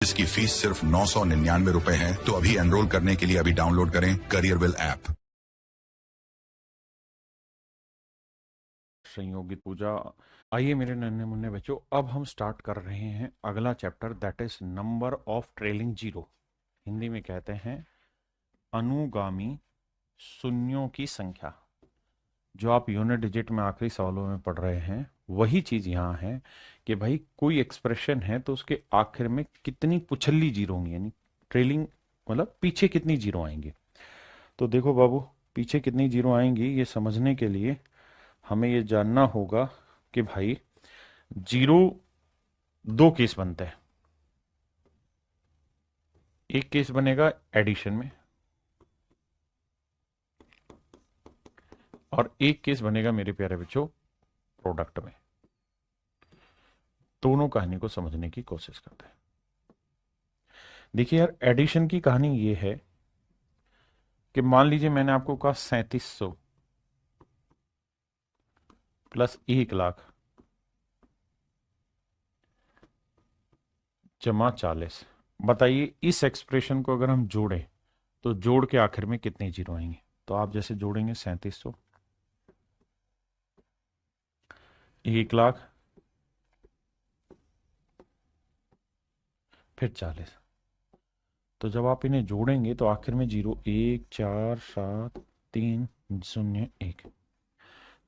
इसकी फीस सिर्फ 999 रुपए है। तो अभी एनरोल करने के लिए अभी डाउनलोड करें करियरविल ऐप। संयोगित पूजा। आइए मेरे नन्हे मुन्ने बच्चों, अब हम स्टार्ट कर रहे हैं अगला chapter, that is number of trailing zero. Hindi में कहते हैं अनुगामी शून्यों की संख्या। जो आप यूनिट डिजिट में आखिरी सवालों में पढ़ रहे हैं वही चीज यहाँ है कि भाई कोई एक्सप्रेशन है तो उसके आखिर में कितनी पुछल्ली जीरो होंगी, यानी ट्रेलिंग मतलब पीछे कितनी जीरो आएंगे। तो देखो बाबू, पीछे कितनी जीरो आएंगी ये समझने के लिए हमें ये जानना होगा कि भाई जीरो दो केस बनते हैं। एक केस बनेगा एडिशन में और एक केस बनेगा मेरे प्यारे बच्चों प्रोडक्ट में। दोनों कहानी को समझने की कोशिश करते हैं। देखिए यार, एडिशन की कहानी ये है कि मान लीजिए मैंने आपको कहा 3700 प्लस 1 लाख जमा 40। बताइए इस एक्सप्रेशन को अगर हम जोड़ें तो जोड़ के आखिर में कितने जीरो आएंगे। तो आप जैसे जोड़ेंगे 3700, 1 लाख, फिर 40। तो जब आप इन्हें जोड़ेंगे तो आखिर में 0, 1, 4, 7, 3, 0, 1।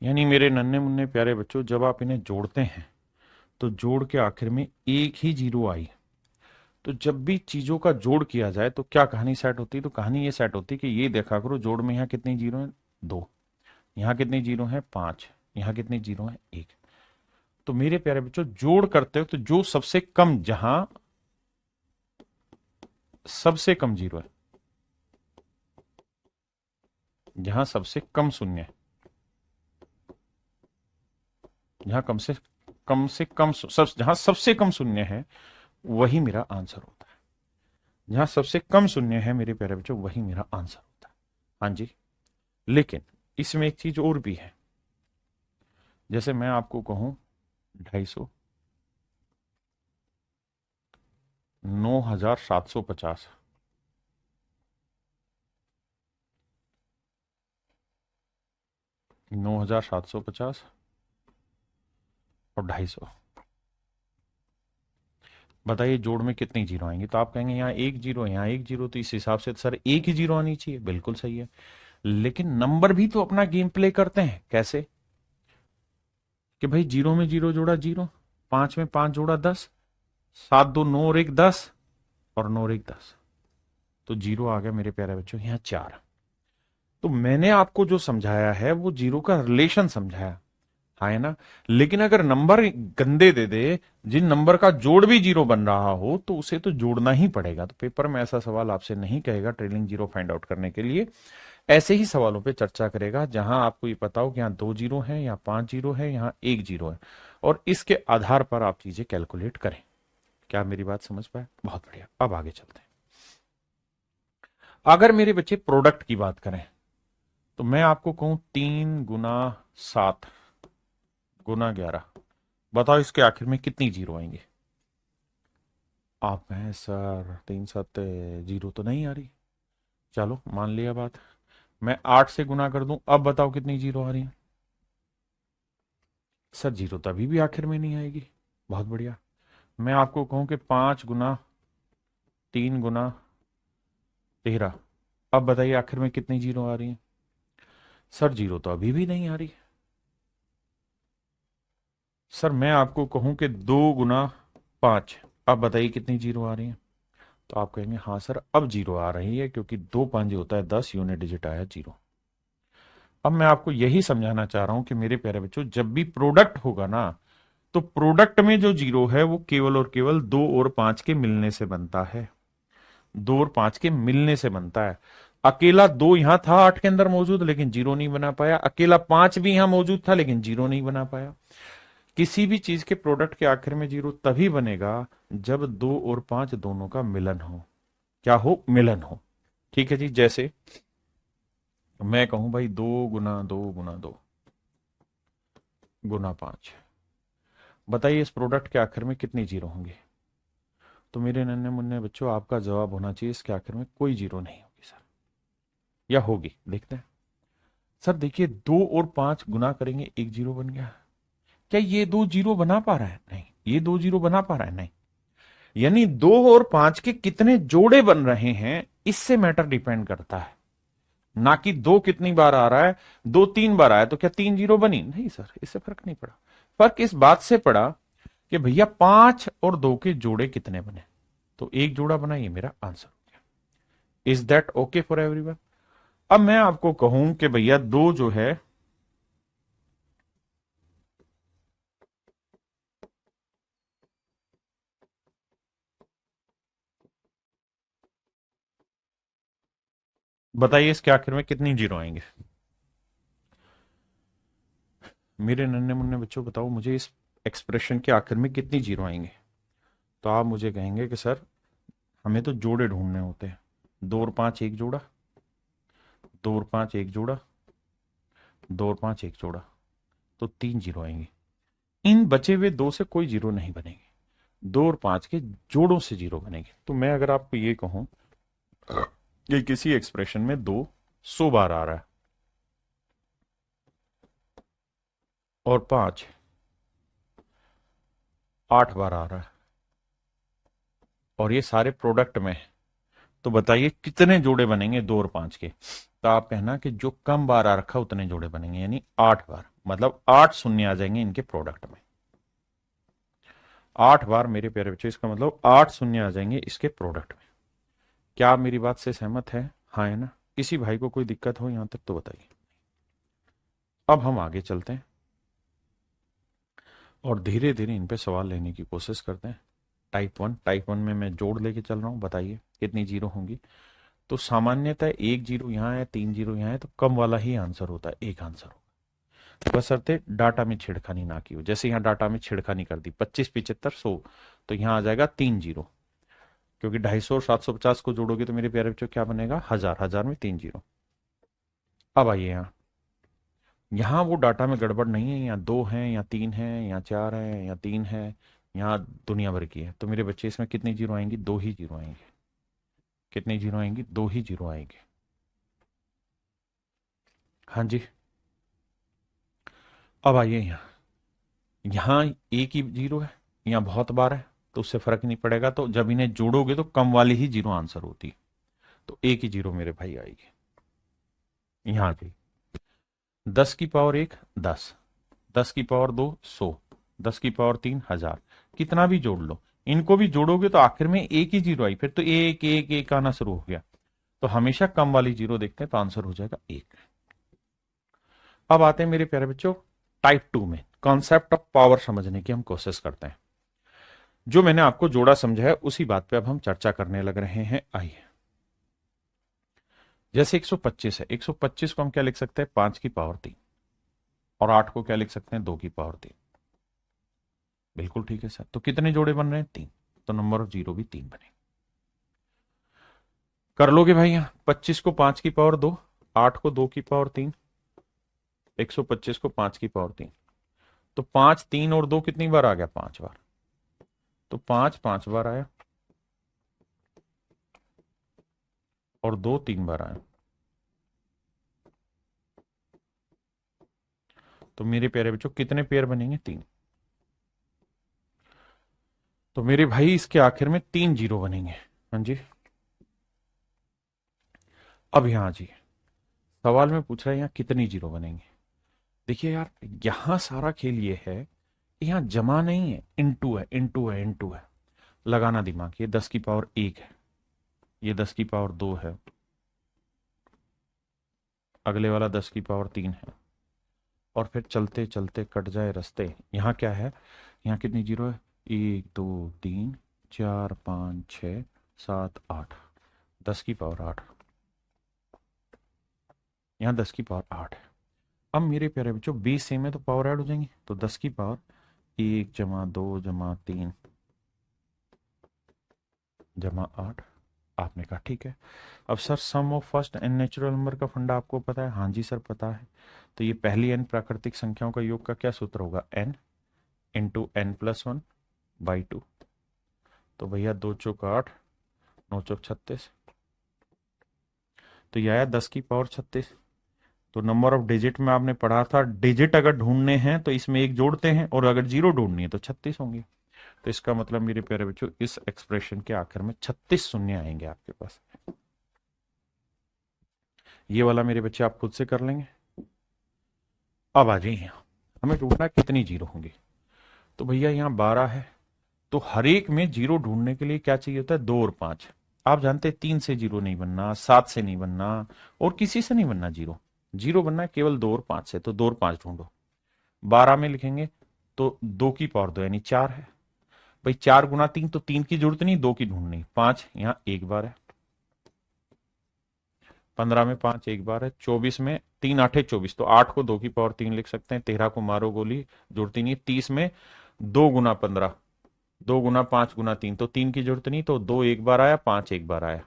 यानी मेरे नन्हे मुन्ने प्यारे बच्चों, जब आप इन्हें जोड़ते हैं तो जोड़ के आखिर में एक ही जीरो आई। तो जब भी चीजों का जोड़ किया जाए तो क्या कहानी सेट होती है? तो कहानी ये सेट होती है कि ये देखा करो, जोड़ में यहाँ कितनी जीरो है? 2। यहाँ कितनी जीरो है? 5। यहाँ कितनी जीरो है? 1। तो मेरे प्यारे बच्चों, जोड़ करते हो तो जो सबसे कम, जहां सबसे कम जीरो है, जहां सबसे कम शून्य है, जहां जहां सबसे कम शून्य है वही मेरा आंसर होता है। जहां सबसे कम शून्य है मेरे प्यारे बच्चों वही मेरा आंसर होता है। हाँ जी, लेकिन इसमें एक चीज और भी है। जैसे मैं आपको कहूं 250, 9750, 9750 और 250। बताइए जोड़ में कितनी जीरो आएंगे? तो आप कहेंगे यहाँ एक जीरो, यहाँ एक जीरो, तो इस हिसाब से सर एक ही जीरो आनी चाहिए। बिल्कुल सही है, लेकिन नंबर भी तो अपना गेम प्ले करते हैं। कैसे? कि भाई जीरो में जीरो जोड़ा जीरो, 5 में 5 जोड़ा 10, 7 2 9 और 1 10, और 9 और 1 10। तो जीरो आ गया मेरे प्यारे बच्चों यहाँ 4। तो मैंने आपको जो समझाया है वो जीरो का रिलेशन समझाया, हाँ है ना। लेकिन अगर नंबर गंदे दे दे, जिन नंबर का जोड़ भी जीरो बन रहा हो, तो उसे तो जोड़ना ही पड़ेगा। तो पेपर में ऐसा सवाल आपसे नहीं कहेगा ट्रेलिंग जीरो फाइंड आउट करने के लिए। ऐसे ही सवालों पे चर्चा करेगा जहां आपको ये पता हो कि यहाँ 2 जीरो है, यहाँ 5 जीरो है, यहाँ 1 जीरो है, और इसके आधार पर आप चीजें कैलकुलेट करें। क्या मेरी बात समझ पाए? बहुत बढ़िया। अब आगे चलते हैं। अगर मेरे बच्चे प्रोडक्ट की बात करें तो मैं आपको कहूं 3 गुना 7 गुना 11। बताओ इसके आखिर में कितनी जीरो आएंगे? आप कहें सर 3 7 जीरो तो नहीं आ रही। चलो मान लिया बात, मैं 8 से गुना कर दूं, अब बताओ कितनी जीरो आ रही है? सर जीरो तो अभी भी आखिर में नहीं आएगी। बहुत बढ़िया। मैं आपको कहूं कि 5 गुना 3 गुना 13, अब बताइए आखिर में कितनी जीरो आ रही है? सर जीरो तो अभी भी नहीं आ रही। सर मैं आपको कहूं कि 2 गुना 5, अब बताइए कितनी जीरो आ रही है? तो आप कहेंगे हाँ सर अब जीरो आ रही है, क्योंकि 2 5 होता है 10, यूनिट डिजिट आया जीरो। अब मैं आपको यही समझाना चाह रहा हूं कि मेरे प्यारे बच्चों, जब भी प्रोडक्ट होगा ना, तो प्रोडक्ट में जो जीरो है वो केवल और केवल 2 और 5 के मिलने से बनता है। 2 और 5 के मिलने से बनता है। अकेला 2 यहां था 8 के अंदर मौजूद, लेकिन जीरो नहीं बना पाया। अकेला 5 भी यहां मौजूद था, लेकिन जीरो नहीं बना पाया। किसी भी चीज के प्रोडक्ट के आखिर में जीरो तभी बनेगा जब 2 और 5 दोनों का मिलन हो। क्या हो? मिलन हो। ठीक है जी। जैसे मैं कहूं भाई 2 गुना 2 गुना 5, बताइए इस प्रोडक्ट के आखिर में कितनी जीरो होंगे? तो मेरे नन्हे मुन्ने बच्चों आपका जवाब होना चाहिए इसके आखिर में कोई जीरो नहीं होगी सर, या होगी, देखते हैं। सर देखिए 2 और 5 गुना करेंगे, एक जीरो बन गया। क्या ये 2 जीरो बना पा रहा है? नहीं। ये 2 जीरो बना पा रहा है? नहीं। यानी 2 और 5 के कितने जोड़े बन रहे हैं इससे मैटर डिपेंड करता है, ना कि 2 कितनी बार आ रहा है। 2 3 बार आया तो क्या 3 जीरो बनी? नहीं सर, इससे फर्क नहीं पड़ा। फर्क इस बात से पड़ा कि भैया 5 और 2 के जोड़े कितने बने। तो एक जोड़ा बना, ये मेरा आंसर हो गया। Is that okay for everyone? अब मैं आपको कहूं कि भैया 2 जो है, बताइए इसके आखिर में कितनी जीरो आएंगे? मेरे नन्हे मुन्ने बच्चों बताओ मुझे, इस एक्सप्रेशन के आखिर में कितनी जीरो आएंगे? तो आप मुझे कहेंगे कि सर हमें तो जोड़े ढूंढने होते हैं। 2 और 5 एक जोड़ा, 2 और 5 एक जोड़ा, 2 और 5 एक जोड़ा, तो 3 जीरो आएंगे। इन बचे हुए 2 से कोई जीरो नहीं बनेंगे, 2 और 5 के जोड़ों से जीरो बनेंगे। तो मैं अगर आपको ये कहूं कि किसी एक्सप्रेशन में 2 100 बार आ रहा है और 5 8 बार आ रहा है और ये सारे प्रोडक्ट में है, तो बताइए कितने जोड़े बनेंगे 2 और 5 के? तो आप कहना कि जो कम बार आ रखा उतने जोड़े बनेंगे, यानी 8 बार, मतलब 8 शून्य आ जाएंगे इनके प्रोडक्ट में। 8 बार मेरे प्यारे बच्चों, इसका मतलब 8 शून्य आ जाएंगे इसके प्रोडक्ट में। क्या आप मेरी बात से सहमत है? हाँ है ना? किसी भाई को कोई दिक्कत हो यहां तक तो बताइए। अब हम आगे चलते हैं और धीरे धीरे इन पे सवाल लेने की कोशिश करते हैं। टाइप 1 में मैं जोड़ लेके चल रहा हूं, बताइए कितनी जीरो होंगी। तो सामान्यतः एक जीरो यहाँ है, 3 जीरो यहाँ है, तो कम वाला ही आंसर होता है, एक आंसर होगा, बशर्ते डाटा में छेड़खानी ना की हो। जैसे यहाँ डाटा में छेड़खानी कर दी 25 75 100, तो यहाँ आ जाएगा 3 जीरो, क्योंकि 250 और 750 को जोड़ोगे तो मेरे प्यारे बच्चों क्या बनेगा? 1000, 1000 में 3 जीरो। अब आइए यहाँ वो डाटा में गड़बड़ नहीं है, यहाँ 2 हैं, यहाँ 3 हैं, यहाँ 4 हैं, यहाँ 3 है, यहाँ दुनिया भर की है। तो मेरे बच्चे इसमें कितनी जीरो आएंगी? 2 ही जीरो आएंगे। कितनी जीरो आएंगी? 2 ही जीरो आएंगे। हाँ जी। अब आइए यहाँ एक ही जीरो है, यहाँ बहुत बार है, तो उससे फर्क नहीं पड़ेगा। तो जब इन्हें जोड़ोगे तो कम वाली ही जीरो आंसर होती है, तो एक ही जीरो मेरे भाई आएगी। यहाँ जी 10 की पावर 1 10, 10 की पावर 2 100, 10 की पावर 3 1000, कितना भी जोड़ लो, इनको भी जोड़ोगे तो आखिर में एक ही जीरो आई, फिर तो एक एक एक आना शुरू हो गया। तो हमेशा कम वाली जीरो देखते हैं, तो आंसर हो जाएगा 1। अब आते हैं मेरे प्यारे बच्चों टाइप 2 में, कॉन्सेप्ट ऑफ पावर समझने की हम कोशिश करते हैं। जो मैंने आपको जोड़ा समझा है उसी बात पे अब हम चर्चा करने लग रहे हैं। आइए, जैसे 125 है, 125 को हम क्या लिख सकते हैं? 5 की पावर 3। और 8 को क्या लिख सकते हैं? 2 की पावर 3। बिल्कुल ठीक है सर। तो कितने जोड़े बन रहे हैं? 3। तो नंबर ऑफ जीरो भी 3 बने। कर लोगे भाई? यहाँ 25 को 5 की पावर 2, 8 को 2 की पावर 3, 125 को 5 की पावर 3, तो 5 3 और 2 कितनी बार आ गया? 5 बार। तो 5 5 बार आया और 2 3 बार आया। तो मेरे प्यारे बच्चों कितने पेयर बनेंगे? 3। तो मेरे भाई इसके आखिर में 3 जीरो बनेंगे। हाँ जी। अब यहां जी सवाल में पूछ रहा है यहाँ कितनी जीरो बनेंगे। देखिए यार, यहां सारा खेल ये है, यहाँ जमा नहीं है, इनटू है, इनटू है, इनटू है। लगाना दिमाग। ये 10 की पावर 1 है, ये 10 की पावर 2 है, अगले वाला 10 की पावर 3 है, और फिर चलते चलते कट जाए रास्ते। यहाँ क्या है? यहाँ कितनी जीरो है? 1 2 3 4 5 6 7 8, 10 की पावर 8। यहाँ 10 की पावर 8 है। अब मेरे प्यारे बच्चों बेस सेम है तो पावर ऐड हो जाएंगी। तो 10 की पावर 1 + 2 + 3 + 8। आपने कहा ठीक है। अब sir sum of first n natural number का फंडा आपको पता है? हाँ जी सर पता है। तो ये पहली एन प्राकृतिक संख्याओं का योग का क्या सूत्र होगा? n × n + 1/2। तो भैया 2 चौक 8, 9 चौक 36, तो ये आया 10 की पावर 36। तो नंबर ऑफ डिजिट में आपने पढ़ा था, डिजिट अगर ढूंढने हैं तो इसमें एक जोड़ते हैं, और अगर जीरो ढूंढनी है तो 36 होंगे। तो इसका मतलब मेरे प्यारे बच्चों, इस एक्सप्रेशन के आखिर में 36 शून्य आएंगे आपके पास। ये वाला मेरे बच्चे आप खुद से कर लेंगे। अब आ जाइए, हमें ढूंढना कितनी जीरो होंगी। तो भैया यहाँ 12 है, तो हर एक में जीरो ढूंढने के लिए क्या चाहिए होता है, 2 और 5। आप जानते हैं 3 से जीरो नहीं बनना, 7 से नहीं बनना, और किसी से नहीं बनना जीरो। जीरो बनना है केवल 2 और 5 से, तो 2 और 5 ढूंढो। 12 में लिखेंगे तो 2 की पावर 2 यानी 4 है। भाई 4 गुना 3, तो 3 की जरूरत नहीं, 2 की ढूंढनी। 5 यहाँ एक बार है, 15 में 5 एक बार है, 24 में 3 8 24, तो 8 को 2 की पावर 3 लिख सकते हैं। 13 को मारो गोली, जरूरत ही नहीं। 30 में 2 गुना 15, 2 गुना 5 गुना 3, तो 3 की जरूरत नहीं, तो 2 एक बार आया, 5 एक बार आया।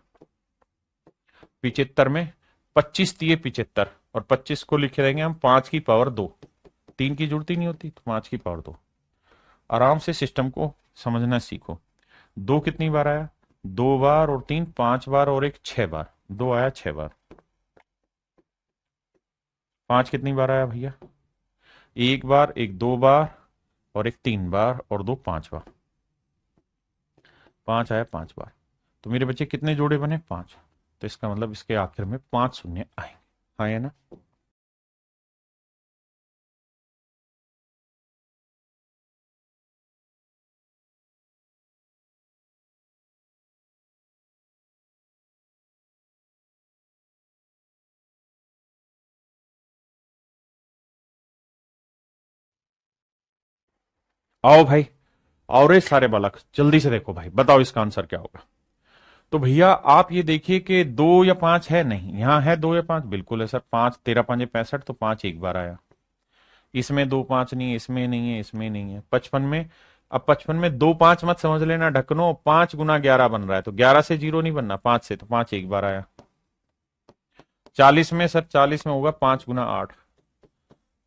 75 में 25 दिए 75, और 25 को लिखे देंगे हम 5 की पावर 2, 3 की जरूरत ही नहीं होती, तो 5 की पावर 2। आराम से सिस्टम को समझना सीखो। 2 कितनी बार आया, 2 बार, और 3 5 बार, और एक 6 बार, 2 आया 6 बार। 5 कितनी बार आया भैया, एक बार, एक 2 बार, और एक 3 बार, और 2 5 बार। 5 आया 5 बार। तो मेरे बच्चे कितने जोड़े बने, 5। तो इसका मतलब इसके आखिर में 5 शून्य आएंगे। हाँ है ना। आओ भाई, आओ रे सारे बालक, जल्दी से देखो भाई, बताओ इसका आंसर क्या होगा। तो भैया आप ये देखिए कि 2 या 5 है, नहीं, यहां है 2 या 5, बिल्कुल है सर। 5 13 5 65, तो 5 एक बार आया। इसमें 2 5 नहीं है, इसमें नहीं है, इसमें नहीं है। 55 में, अब 55 में 2 5 मत समझ लेना ढकनो, 5 गुना 11 बन रहा है, तो 11 से जीरो नहीं बनना, 5 से, तो 5 एक बार आया। 40 में सर, 40 में होगा 5 गुना 8,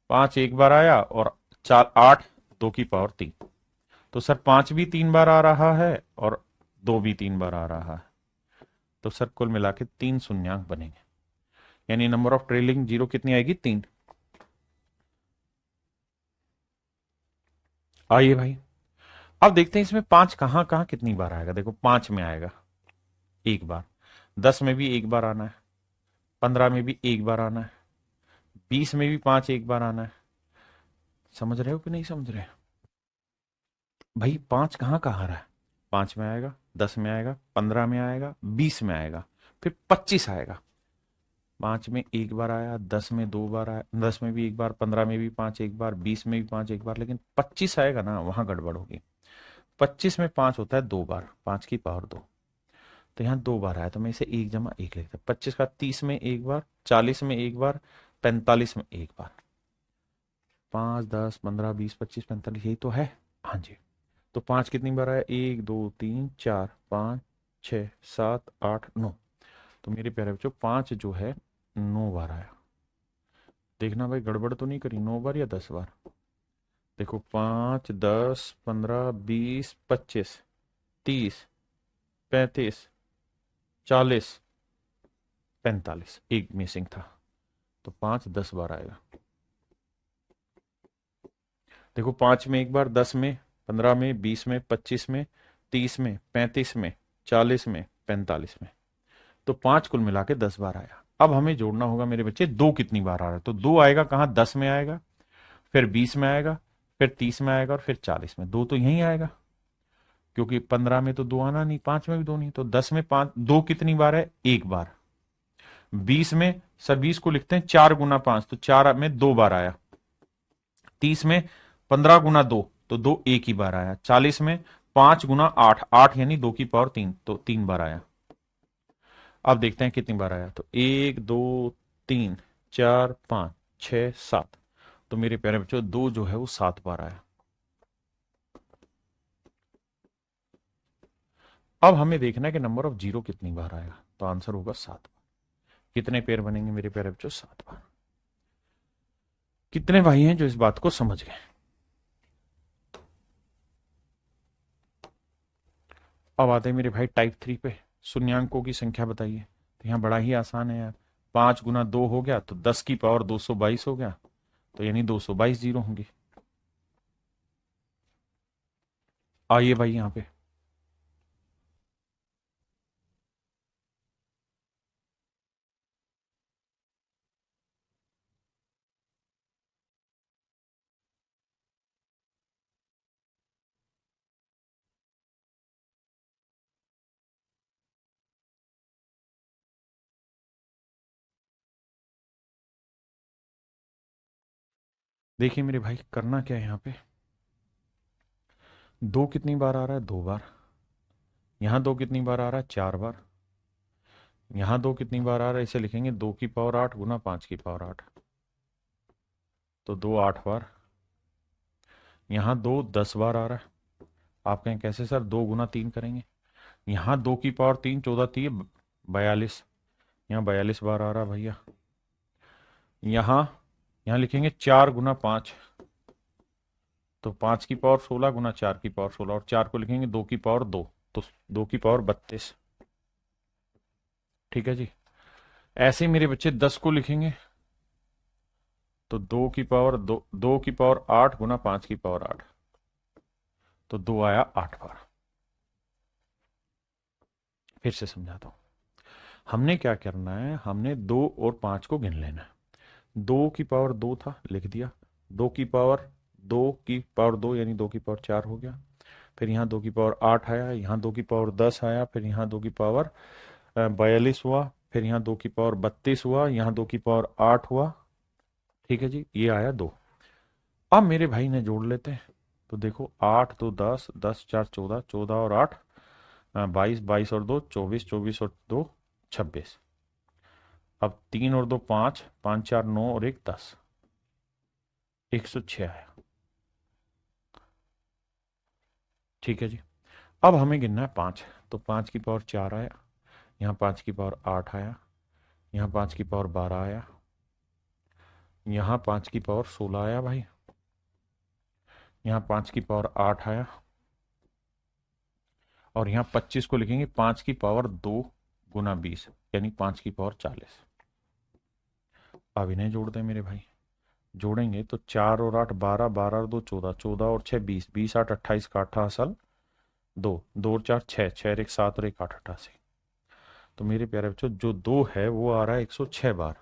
5 एक बार आया, और 8 2 की पावर 3, तो सर 5 भी 3 बार आ रहा है, और 2 भी 3 बार आ रहा है। तो सर कुल मिला के 3 शून्यांक बनेंगे, यानी नंबर ऑफ ट्रेलिंग जीरो कितनी आएगी, 3। आइए भाई, अब देखते हैं इसमें 5 कहां कहां कितनी बार आएगा। देखो 5 में आएगा एक बार, 10 में भी एक बार आना है, 15 में भी एक बार आना है, 20 में भी 5 एक बार आना है। समझ रहे हो कि नहीं समझ रहे? भाई 5 कहां कहां आ रहा है, 5 में आएगा, 10 में आएगा, 15 में आएगा, 20 में आएगा, फिर 25 आएगा। 5 में एक बार आया, 10 में 2 बार आया, 10 में भी एक बार, 15 में भी 5 एक बार, 20 में भी 5 एक बार, लेकिन 25 आएगा ना, वहां गड़बड़ होगी। 25 में 5 होता है 2 बार, 5 की पावर 2, तो यहाँ 2 बार आया, तो मैं इसे 1 जमा 1 लिखता हूँ। 25 का 30 में एक बार, 40 में एक बार, 45 में एक बार। 5 10 15 20 25 45, यही तो है। हाँ जी। तो 5 कितनी बार आया, 1 2 3 4 5 6 7 8 9, तो मेरे प्यारे बच्चों 5 जो है 9 बार आया। देखना भाई गड़बड़ तो नहीं करी, 9 बार या 10 बार। देखो 5 10 15 20 25 30 35 40 45, एक मिसिंग था, तो 5 10 बार आएगा। देखो 5 में एक बार, 10 में, 15 में, 20 में, 25 में, 30 में, 35 में, 40 में, 45 में, तो 5 कुल मिला के 10 बार आया। अब हमें जोड़ना होगा मेरे बच्चे 2 कितनी बार आ रहा है, तो 2 आएगा कहाँ, 10 में आएगा, फिर 20 में आएगा, फिर 30 में आएगा, और फिर 40 में। 2 तो यहीं आएगा, क्योंकि 15 में तो 2 आना नहीं, 5 में भी 2 नहीं, तो 10 में 5 2 कितनी बार है, एक बार। 20 में सर, 20 को लिखते हैं 4 गुना 5, तो 4 में 2 बार आया। 30 में 15 गुना 2, तो 2 एक ही बार आया। 40 में 5 गुना 8, 8 यानी 2 की पावर 3, तो 3 बार आया। अब देखते हैं कितनी बार आया, तो 1 2 3 4 5 6 7, तो मेरे प्यारे बच्चों 2 जो है वो 7 बार आया। अब हमें देखना है कि नंबर ऑफ जीरो कितनी बार आएगा, तो आंसर होगा 7 बार। कितने पेयर बनेंगे मेरे प्यारे बच्चों, 7 बार। कितने भाई हैं जो इस बात को समझ गए? अब आते हैं मेरे भाई टाइप 3 पे। शून्यांकों की संख्या बताइए। तो यहाँ बड़ा ही आसान है यार। 5 × 2 हो गया तो 10 की पावर 222 हो गया, तो यानी 222 जीरो होंगे। आइए भाई यहाँ पे देखिए मेरे भाई, करना क्या है यहाँ पे। 2 कितनी बार आ रहा है? 2 बार। यहाँ 2 कितनी बार आ रहा है? 4 बार। यहाँ 2 कितनी बार आ रहा है? इसे लिखेंगे 2 की पावर 8 गुना 5 की पावर 8, तो 2 8 बार। यहाँ 2 10 बार आ रहा है। आप कहें कैसे सर? 2 × 3 करेंगे। यहाँ 2 की पावर 3, 14 3 42, यहाँ 42 बार आ रहा है भैया। यहाँ यहाँ लिखेंगे 4 × 5, तो 5 की पावर 16 गुना 4 की पावर 16, और 4 को लिखेंगे 2 की पावर 2, तो 2 की पावर 32। ठीक है जी। ऐसे ही मेरे बच्चे 10 को लिखेंगे तो 2 की पावर 2 की पावर 8 गुना 5 की पावर 8, तो 2 आया 8 बार। फिर से समझाता हूं। हमने क्या करना है, हमने 2 और 5 को गिन लेना है। 2 की पावर 2 था, लिख दिया। 2 की पावर 2 की पावर 2 यानी 2 की पावर 4 हो गया। फिर यहाँ 2 की पावर 8 आया, यहाँ 2 की पावर 10 आया, फिर यहाँ 2 की पावर 42 हुआ, फिर यहाँ 2 की पावर 32 हुआ, यहाँ 2 की पावर 8 हुआ। ठीक है जी, ये आया 2। अब मेरे भाई ने जोड़ लेते हैं। तो देखो 8 2 10, 10 4 14, 14 और 8 22, 22 और 2 24, 24 और 2 26। अब 3 और 2 5, 5 4 9 और 1 10, 106 आया। ठीक है जी। अब हमें गिनना है 5, तो 5 की पावर 4 आया, यहाँ 5 की पावर 8 आया, यहाँ 5 की पावर 12 आया, यहाँ 5 की पावर 16 आया भाई, यहाँ 5 की पावर 8 आया, और यहाँ 25 को लिखेंगे 5 की पावर 2 गुना 20 यानी 5 की पावर 40। अब इन्हें जोड़ दें मेरे भाई। जोड़ेंगे तो 4 और 8 12, 12 और 2 14, 14 और 6 20, 20 8 28 का 8 असल 2, 2 और 4 6, 6 और 1 7 और 1 8 88। तो मेरे प्यारे बच्चों, जो 2 है वो आ रहा है 106 बार।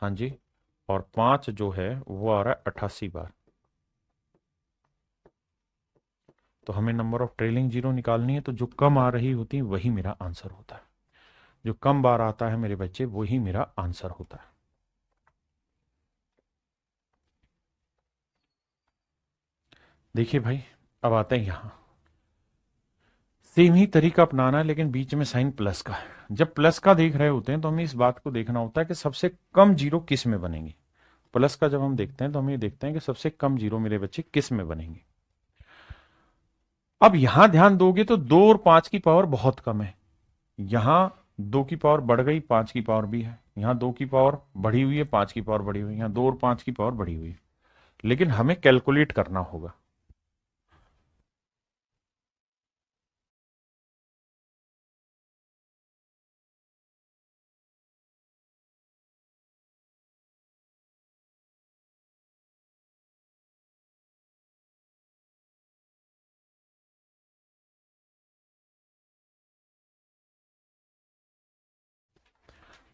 हाँ जी। और 5 जो है वो आ रहा है 88 बार। तो हमें नंबर ऑफ ट्रेलिंग जीरो निकालनी है, तो जो कम आ रही होती है वही मेरा आंसर होता है। जो कम बार आता है मेरे बच्चे, वही मेरा आंसर होता है। देखिए भाई, अब आते हैं यहां। सेम ही तरीका अपनाना है, लेकिन बीच में साइन प्लस का है। जब प्लस का देख रहे होते हैं तो हमें इस बात को देखना होता है कि सबसे कम जीरो किस में बनेंगे। प्लस का जब हम देखते हैं तो हम ये देखते हैं कि सबसे कम जीरो मेरे बच्चे किस में बनेंगे। अब यहां ध्यान दोगे तो 2 और 5 की पावर बहुत कम है। यहां 2 की पावर बढ़ गई, 5 की पावर भी है। यहां 2 की पावर बढ़ी हुई है, 5 की पावर बढ़ी हुई है। यहां 2 और 5 की पावर बढ़ी हुई है। लेकिन हमें कैलकुलेट करना होगा।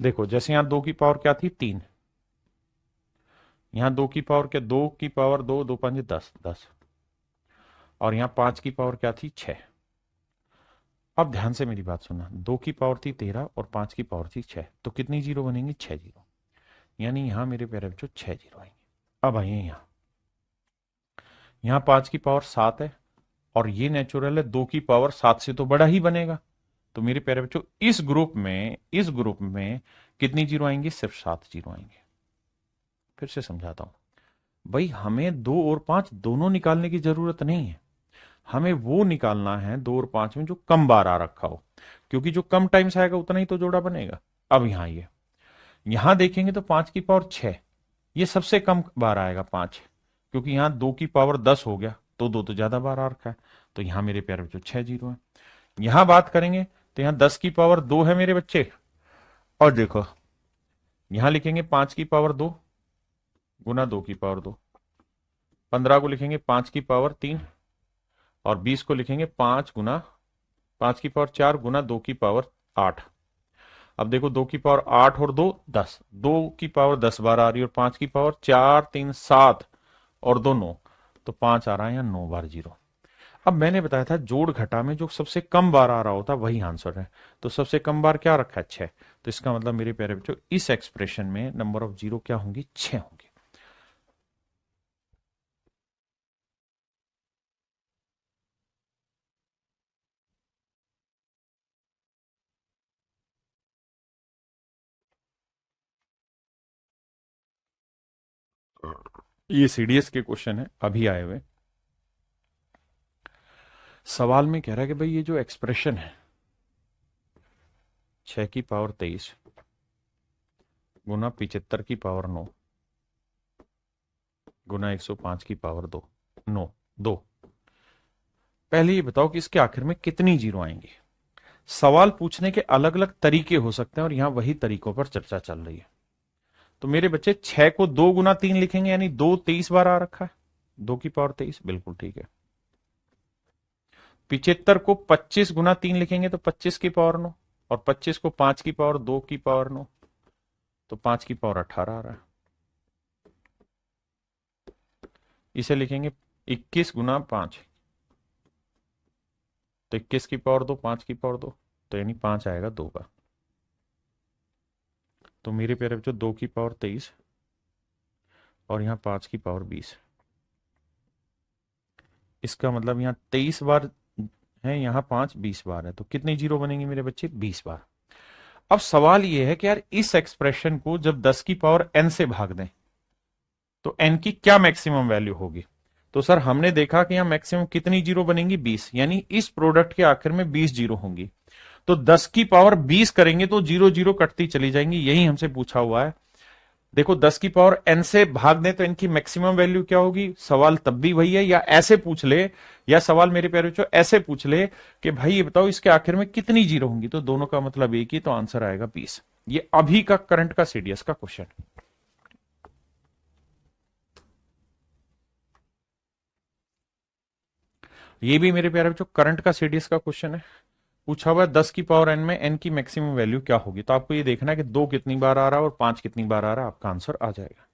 देखो, जैसे यहां 2 की पावर क्या थी? 3। यहां 2 की पावर क्या? 2 की पावर 2, 2 5 10, 10। और यहां 5 की पावर क्या थी? 6। अब ध्यान से मेरी बात सुनना। 2 की पावर थी 13 और 5 की पावर थी 6, तो कितनी जीरो बनेंगी? 6 जीरो। यानी यहां मेरे प्यारे बच्चों 6 जीरो आएंगे। अब आइए यहां 5 की पावर 7 है, और ये नेचुरल है 2 की पावर 7 से तो बड़ा ही बनेगा। तो मेरे प्यारे बच्चों, इस ग्रुप में कितनी जीरो आएंगी? सिर्फ 7 जीरो आएंगे। फिर से समझाता हूं भाई, हमें 2 और 5 दोनों निकालने की जरूरत नहीं है। हमें वो निकालना है 2 और 5 में जो कम बार आ रखा हो, क्योंकि जो कम टाइम्स आएगा उतना ही तो जोड़ा बनेगा। अब यहां देखेंगे तो 5 की पावर 6, ये सबसे कम बार आएगा 5, क्योंकि यहां 2 की पावर 10 हो गया, तो 2 तो ज्यादा बार आ रखा है। तो यहां मेरे प्यारे बच्चों 6 जीरो है। यहां बात करेंगे तो यहां 10 की पावर 2 है मेरे बच्चे, और देखो यहां लिखेंगे 5 की पावर 2 गुना 2 की पावर 2, 15 को लिखेंगे 5 की पावर 3, और 20 को लिखेंगे 5 गुना 5 की पावर 4 गुना 2 की पावर 8। अब देखो 2 की पावर 8 और 2 10, 2 की पावर 10 बार आ रही है, और 5 की पावर 4 3 7 और 2 9, तो 5 आ रहा है या 9 बार जीरो। अब मैंने बताया था जोड़ घटा में जो सबसे कम बार आ रहा होता वही आंसर है, तो सबसे कम बार क्या रखा है 6, तो इसका मतलब मेरे प्यारे बच्चों इस एक्सप्रेशन में नंबर ऑफ जीरो क्या होंगी 6 होंगे। ये सीडीएस के क्वेश्चन है अभी आए हुए। सवाल में कह रहा है कि भाई ये जो एक्सप्रेशन है 6 की पावर 23 गुना 75 की पावर 9 गुना 105 की पावर 2 9 2, पहले ये बताओ कि इसके आखिर में कितनी जीरो आएंगे। सवाल पूछने के अलग अलग तरीके हो सकते हैं और यहां वही तरीकों पर चर्चा चल रही है। तो मेरे बच्चे 6 को 2 गुना 3 लिखेंगे, यानी 2 23 बार आ रखा है, 2 की पावर 23, बिल्कुल ठीक है। 75 को 25 गुना 3 लिखेंगे तो 25 की पावर 9, और 25 को 5 की पावर 2 की पावर 9, तो 5 की पावर 18 आ रहा है। इसे लिखेंगे 21 गुना 5, तो 21 की पावर 2 5 की पावर 2, तो यानी 5 आएगा 2 का। तो मेरे प्यारे बच्चों 2 की पावर 23 और यहां 5 की पावर 20, इसका मतलब यहां 23 बार है, यहां 5 20 बार है, तो कितने जीरो बनेंगे मेरे बच्चे 20 बार। अब सवाल यह है कि यार इस एक्सप्रेशन को जब 10 की पावर n से भाग दें तो n की क्या मैक्सिमम वैल्यू होगी। तो सर हमने देखा कि यहां मैक्सिमम कितनी जीरो बनेंगी 20, यानी इस प्रोडक्ट के आखिर में 20 जीरो होंगी। तो 10 की पावर 20 करेंगे तो जीरो जीरो कटती चली जाएंगी, यही हमसे पूछा हुआ है। देखो 10 की पावर n से भाग दें तो इनकी मैक्सिमम वैल्यू क्या होगी, सवाल तब भी वही है, या ऐसे पूछ ले, या सवाल मेरे प्यारे बच्चों ऐसे पूछ ले कि भाई ये बताओ इसके आखिर में कितनी जीरो होंगी, तो दोनों का मतलब एक ही, तो आंसर आएगा 20। ये अभी का करंट का सीडीएस का क्वेश्चन। ये भी मेरे प्यारे बच्चों करंट का सीडीएस का क्वेश्चन है, पूछा हुआ है 10 की पावर n में n की मैक्सिमम वैल्यू क्या होगी। तो आपको ये देखना है कि 2 कितनी बार आ रहा है और 5 कितनी बार आ रहा है, आपका आंसर आ जाएगा।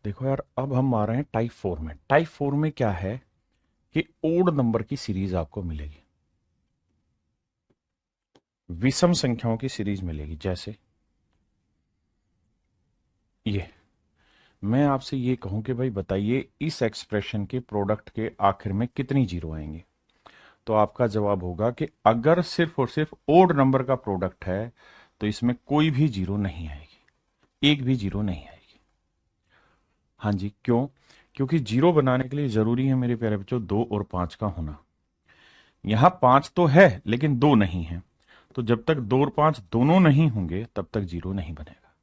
देखो यार अब हम आ रहे हैं टाइप 4 में। टाइप 4 में क्या है कि ओड नंबर की सीरीज आपको मिलेगी, विषम संख्याओं की सीरीज मिलेगी। जैसे ये मैं आपसे ये कहूं कि भाई बताइए इस एक्सप्रेशन के प्रोडक्ट के आखिर में कितनी जीरो आएंगे, तो आपका जवाब होगा कि अगर सिर्फ और सिर्फ ओड नंबर का प्रोडक्ट है तो इसमें कोई भी जीरो नहीं आएगी, एक भी जीरो नहीं आएगी। हाँ जी, क्यों? क्योंकि जीरो बनाने के लिए जरूरी है मेरे प्यारे बच्चों 2 और 5 का होना। यहां 5 तो है लेकिन 2 नहीं है, तो जब तक 2 और 5 दोनों नहीं होंगे तब तक जीरो नहीं बनेगा।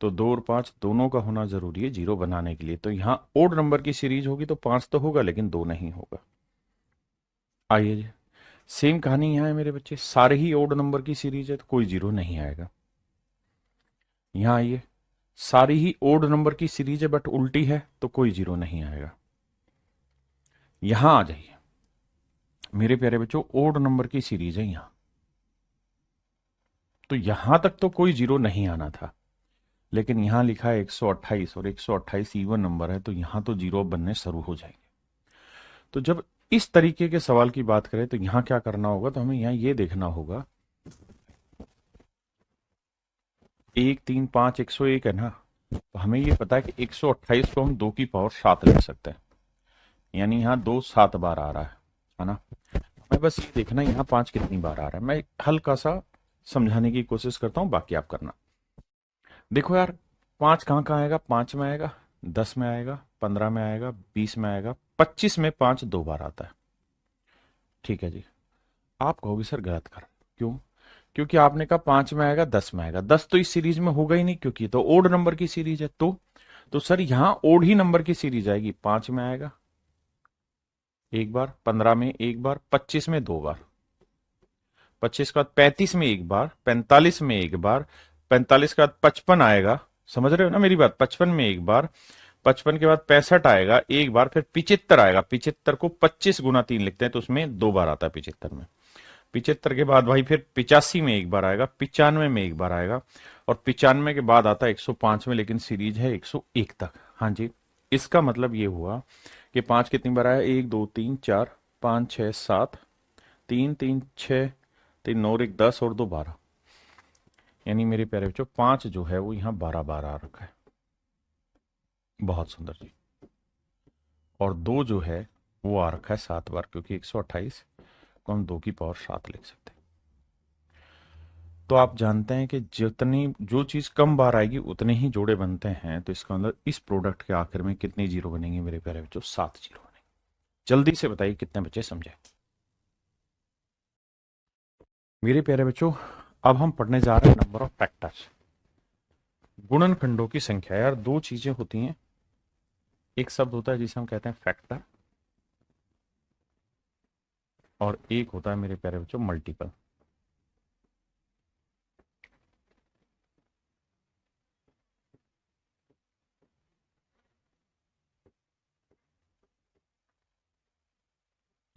तो 2 और 5 दोनों का होना जरूरी है जीरो बनाने के लिए। तो यहां ओड नंबर की सीरीज होगी तो 5 तो होगा लेकिन 2 नहीं होगा। आइए जी, सेम कहानी यहां है मेरे बच्चे, सारे ही ओड नंबर की सीरीज है तो कोई जीरो नहीं आएगा। यहां आइए, सारी ही ओड नंबर की सीरीज है बट उल्टी है तो कोई जीरो नहीं आएगा। यहां आ जाइए मेरे प्यारे बच्चों, ओड नंबर की सीरीज है यहां, तो यहां तक तो कोई जीरो नहीं आना था, लेकिन यहां लिखा है 128 और 128 इवन नंबर है, तो यहां तो जीरो बनने शुरू हो जाएंगे। तो जब इस तरीके के सवाल की बात करें तो यहां क्या करना होगा, तो हमें यहां ये देखना होगा 1 3 5 101 है ना, तो हमें ये पता है कि 128 को हम 2 की पावर 7 लिख सकते हैं, यानी यहां 2 7 बार आ रहा है ना। हमें बस ये देखना है यहां 5 कितनी बार आ रहा है। मैं हल्का सा समझाने की कोशिश करता हूं, बाकी आप करना। देखो यार 5 कहां कहां आएगा, 5 में आएगा, 10 में आएगा, 15 में आएगा, 20 में आएगा, 25 में 5 2 बार आता है। ठीक है जी, आप कहोगे सर गलत कर, क्यों? क्योंकि आपने कहा 5 में आएगा, 10 में आएगा, 10 तो इस सीरीज में होगा ही नहीं क्योंकि तो ओड नंबर की सीरीज है। तो सर यहां ओड ही नंबर की सीरीज आएगी, 5 में आएगा, एक बार, 15 में एक बार, 25 में दो बार, 25 के बाद 35 में एक बार, 45 में एक बार, 45 के बाद 55 आएगा, समझ रहे हो ना मेरी बात, 55 में एक बार, 55 के बाद 65 आएगा एक बार, फिर 75 आएगा, 75 को 25 गुना 3 लिखते हैं तो उसमें दो बार आता है 75 में। 75 के बाद भाई फिर 85 में एक बार आएगा, 95 में एक बार आएगा, और 95 के बाद आता है 105 में, लेकिन सीरीज है 101 तक। हाँ जी, इसका मतलब ये हुआ कि 5 कितनी बार आया, 1 2 3 4 5 6 7, 3 3 6, 3 9 1 10 और 2 12, यानी मेरे प्यारे बच्चों 5 जो है वो यहाँ 12 बार आ रखा है। बहुत सुंदर जी। और 2 जो है वो आ रखा है 7 बार, क्योंकि 128 को हम 2 की पावर 7 लिख सकते हैं। तो आप जानते हैं कि जितनी जो चीज कम बार आएगी उतने ही जोड़े बनते हैं, तो इसका मतलब इस प्रोडक्ट के आखिर में कितने जीरो बनेंगे मेरे प्यारे बच्चों, 7 जीरो बनेंगे। जल्दी से बताइए कितने बच्चे समझे मेरे प्यारे बच्चों। अब हम पढ़ने जा रहे हैं नंबर ऑफ फैक्टर्स, गुणनखंडों की संख्या। यार दो चीजें होती हैं, एक शब्द होता है जिसे हम कहते हैं फैक्टर, और एक होता है मेरे प्यारे बच्चों मल्टीपल।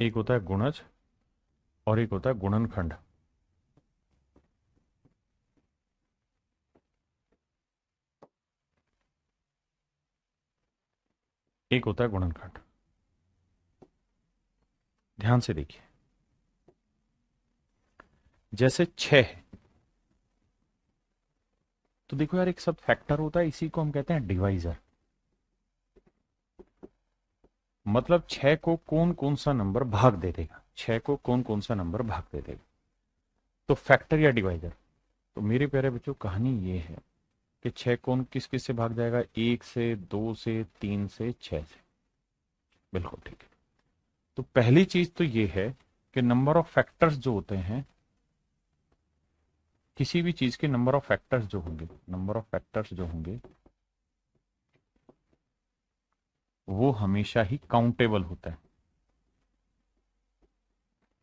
एक होता है गुणज और एक होता है गुणनखंड। एक होता है गुणनखंड। ध्यान से देखिए, जैसे 6 है तो देखो यार एक शब्द फैक्टर होता है, इसी को हम कहते हैं डिवाइजर। मतलब 6 को कौन कौन सा नंबर भाग दे देगा, 6 को कौन कौन सा नंबर भाग दे देगा, तो फैक्टर या डिवाइजर। तो मेरे प्यारे बच्चों कहानी ये है कि 6 कौन किस किस से भाग जाएगा, 1 से, 2 से, 3 से, 6 से। बिल्कुल ठीक है। तो पहली चीज तो ये है कि नंबर ऑफ फैक्टर्स जो होते हैं, किसी भी चीज के नंबर ऑफ फैक्टर्स जो होंगे, नंबर ऑफ फैक्टर्स जो होंगे वो हमेशा ही काउंटेबल होता है,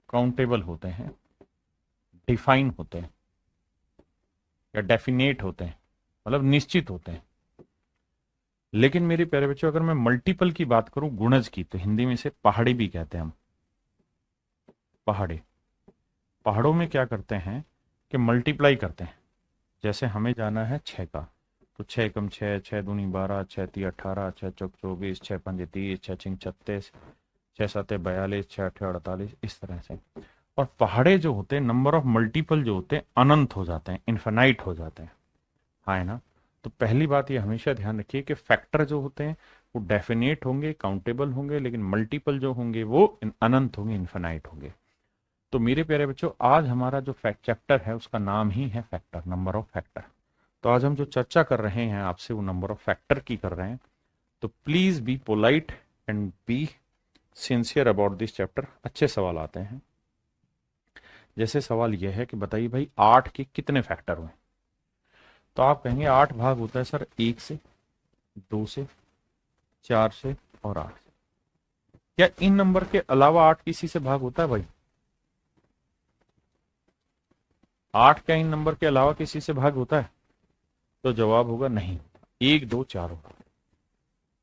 काउंटेबल होते हैं, डिफाइन होते हैं या डेफिनेट होते हैं, मतलब निश्चित होते हैं। लेकिन मेरे प्यारे बच्चों अगर मैं मल्टीपल की बात करूं, गुणज की, तो हिंदी में इसे पहाड़ी भी कहते हैं हम, पहाड़े। पहाड़ों में क्या करते हैं कि मल्टीप्लाई करते हैं। जैसे हमें जाना है 6 का, तो 6 एकम 6, 6 दूनी 12, 6 ती 18, 6 चौक 24, 6 पंजे 30, 6 छिंग 36, 6 सते 42, 6 अठे 48, इस तरह से। और पहाड़े जो होते हैं, नंबर ऑफ मल्टीपल जो होते हैं अनंत हो जाते हैं, इन्फिनाइट हो जाते हैं। हाँ है ना। तो पहली बात ये हमेशा ध्यान रखिए कि फैक्टर जो होते हैं वो डेफिनेट होंगे, काउंटेबल होंगे, लेकिन मल्टीपल जो होंगे वो अनंत होंगे, इन्फिनाइट होंगे। तो मेरे प्यारे बच्चों आज हमारा जो फैक्ट चैप्टर है उसका नाम ही है फैक्टर, नंबर ऑफ फैक्टर। तो आज हम जो चर्चा कर रहे हैं आपसे वो नंबर ऑफ फैक्टर की कर रहे हैं। तो please be polite and be sincere about this chapter. अच्छे सवाल आते हैं। जैसे सवाल यह है कि बताइए भाई 8 के कितने फैक्टर हुए, तो आप कहेंगे 8 भाग होता है सर 1 से, 2 से, 4 से और 8 से। क्या इन नंबर के अलावा 8 किसी से भाग होता है भाई? 8 क्या इन नंबर के अलावा किसी से भाग होता है? तो जवाब होगा नहीं, 1 2 4 होगा।